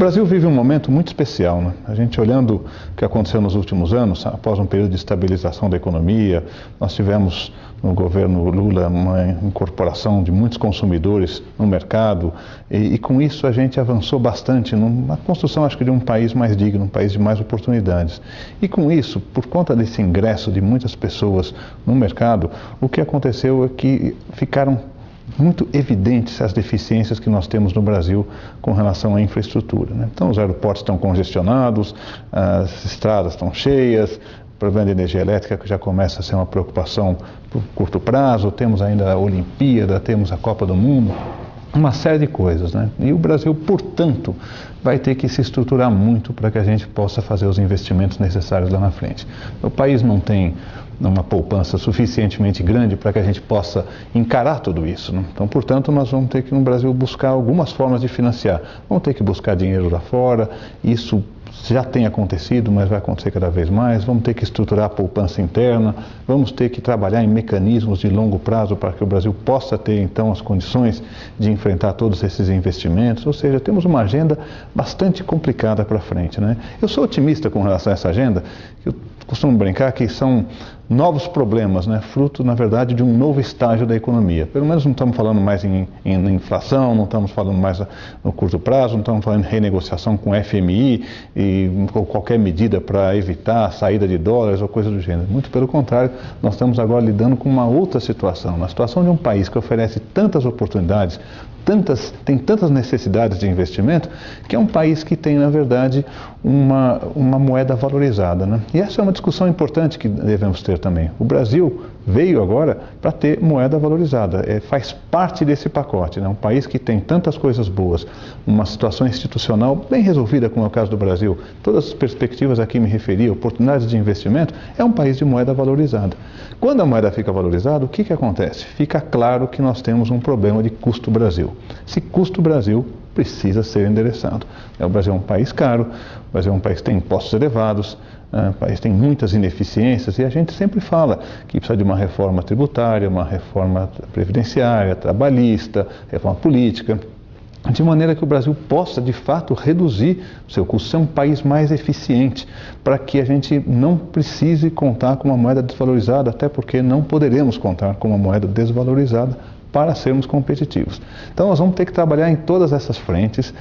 Brasil vive um momento muito especial, né? A gente olhando o que aconteceu nos últimos anos, após um período de estabilização da economia, nós tivemos no governo Lula uma incorporação de muitos consumidores no mercado e com isso a gente avançou bastante na construção, acho que, de um país mais digno, um país de mais oportunidades. E com isso, por conta desse ingresso de muitas pessoas no mercado, o que aconteceu é que ficaram muito evidentes as deficiências que nós temos no Brasil com relação à infraestrutura, né? Então, os aeroportos estão congestionados, as estradas estão cheias, o problema de energia elétrica que já começa a ser uma preocupação por curto prazo, temos ainda a Olimpíada, temos a Copa do Mundo, uma série de coisas, né? E o Brasil, portanto, vai ter que se estruturar muito para que a gente possa fazer os investimentos necessários lá na frente. O país não tem uma poupança suficientemente grande para que a gente possa encarar tudo isso, né? Então, portanto, nós vamos ter que, no Brasil, buscar algumas formas de financiar. Vamos ter que buscar dinheiro lá fora, isso já tem acontecido, mas vai acontecer cada vez mais. Vamos ter que estruturar a poupança interna, vamos ter que trabalhar em mecanismos de longo prazo para que o Brasil possa ter, então, as condições de enfrentar todos esses investimentos. Ou seja, temos uma agenda bastante complicada para frente, né? Eu sou otimista com relação a essa agenda. Eu costumo brincar que são novos problemas, né? Fruto, na verdade, de um novo estágio da economia. Pelo menos não estamos falando mais em inflação, não estamos falando mais no curto prazo, não estamos falando em renegociação com o FMI e com qualquer medida para evitar a saída de dólares ou coisa do gênero. Muito pelo contrário, nós estamos agora lidando com uma outra situação, uma situação de um país que oferece tantas oportunidades, tem tantas necessidades de investimento, que é um país que tem, na verdade, uma moeda valorizada, né? E essa é uma discussão importante que devemos ter também. O Brasil veio agora para ter moeda valorizada, faz parte desse pacote, né? Um país que tem tantas coisas boas, uma situação institucional bem resolvida, como é o caso do Brasil, todas as perspectivas a que me referi, oportunidades de investimento, é um país de moeda valorizada. Quando a moeda fica valorizada, o que acontece? Fica claro que nós temos um problema de custo Brasil. Esse custo Brasil precisa ser endereçado. O Brasil é um país caro, o Brasil é um país que tem impostos elevados, o país tem muitas ineficiências e a gente sempre fala que precisa de uma reforma tributária, uma reforma previdenciária, trabalhista, reforma política, de maneira que o Brasil possa, de fato, reduzir o seu custo, ser um país mais eficiente, para que a gente não precise contar com uma moeda desvalorizada, até porque não poderemos contar com uma moeda desvalorizada para sermos competitivos. Então, nós vamos ter que trabalhar em todas essas frentes.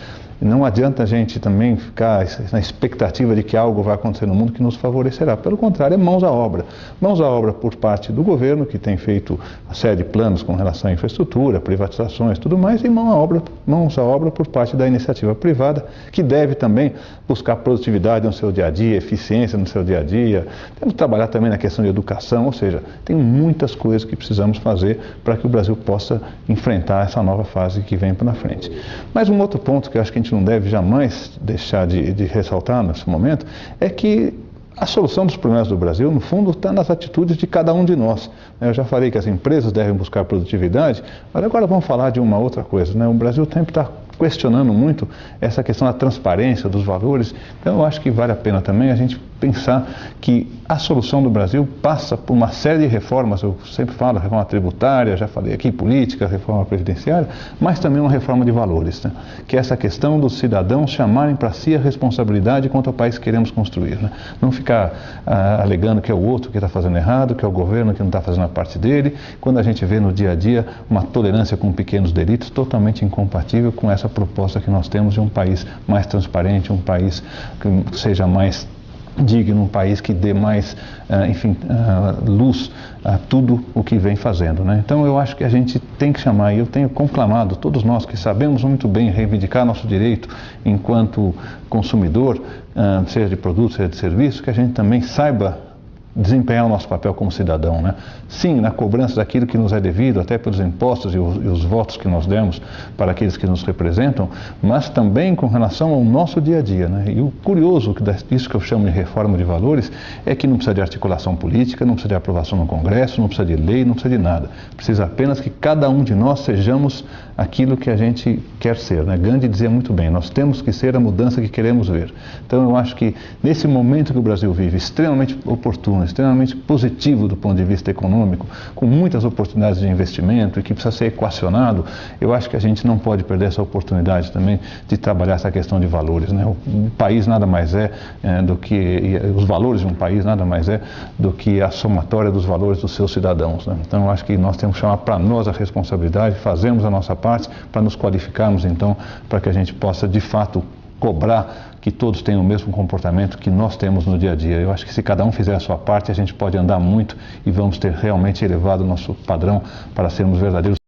Não adianta a gente também ficar na expectativa de que algo vai acontecer no mundo que nos favorecerá. Pelo contrário, é mãos à obra. Mãos à obra por parte do governo, que tem feito uma série de planos com relação à infraestrutura, privatizações, tudo mais, e mãos à obra por parte da iniciativa privada, que deve também buscar produtividade no seu dia a dia, eficiência no seu dia a dia. Temos que trabalhar também na questão de educação, ou seja, tem muitas coisas que precisamos fazer para que o Brasil possa enfrentar essa nova fase que vem pela frente. Mas um outro ponto que eu acho que a gente não deve jamais deixar de ressaltar nesse momento é que a solução dos problemas do Brasil, no fundo, está nas atitudes de cada um de nós. Eu já falei que as empresas devem buscar produtividade, mas agora vamos falar de uma outra coisa, né? O Brasil sempre está questionando muito essa questão da transparência, dos valores. Então, eu acho que vale a pena também a gente pensar que a solução do Brasil passa por uma série de reformas. Eu sempre falo reforma tributária, já falei aqui política, reforma previdenciária, mas também uma reforma de valores, né? Que é essa questão dos cidadãos chamarem para si a responsabilidade quanto ao país que queremos construir, né? Não ficar alegando que é o outro que está fazendo errado, que é o governo que não está fazendo a parte dele, quando a gente vê no dia a dia uma tolerância com pequenos delitos totalmente incompatível com essa proposta que nós temos de um país mais transparente, um país que seja mais digno, um país que dê mais, luz a tudo o que vem fazendo, né? Então, eu acho que a gente tem que chamar, e eu tenho conclamado, todos nós que sabemos muito bem reivindicar nosso direito enquanto consumidor, seja de produto, seja de serviço, que a gente também saiba desempenhar o nosso papel como cidadão, né? Sim, na cobrança daquilo que nos é devido, até pelos impostos e os votos que nós demos para aqueles que nos representam, mas também com relação ao nosso dia a dia, né? E o curioso disso que eu chamo de reforma de valores é que não precisa de articulação política, não precisa de aprovação no Congresso, não precisa de lei, não precisa de nada. Precisa apenas que cada um de nós sejamos aquilo que a gente quer ser, né? Gandhi dizia muito bem, nós temos que ser a mudança que queremos ver. Então, eu acho que nesse momento que o Brasil vive, extremamente oportuno, extremamente positivo do ponto de vista econômico, com muitas oportunidades de investimento e que precisa ser equacionado, eu acho que a gente não pode perder essa oportunidade também de trabalhar essa questão de valores, né? O país nada mais é, do que, os valores de um país nada mais é do que a somatória dos valores dos seus cidadãos, né? Então eu acho que nós temos que chamar para nós a responsabilidade, fazermos a nossa parte para nos qualificarmos então, para que a gente possa de fato cobrar que todos tenham o mesmo comportamento que nós temos no dia a dia. Eu acho que se cada um fizer a sua parte, a gente pode andar muito e vamos ter realmente elevado o nosso padrão para sermos verdadeiros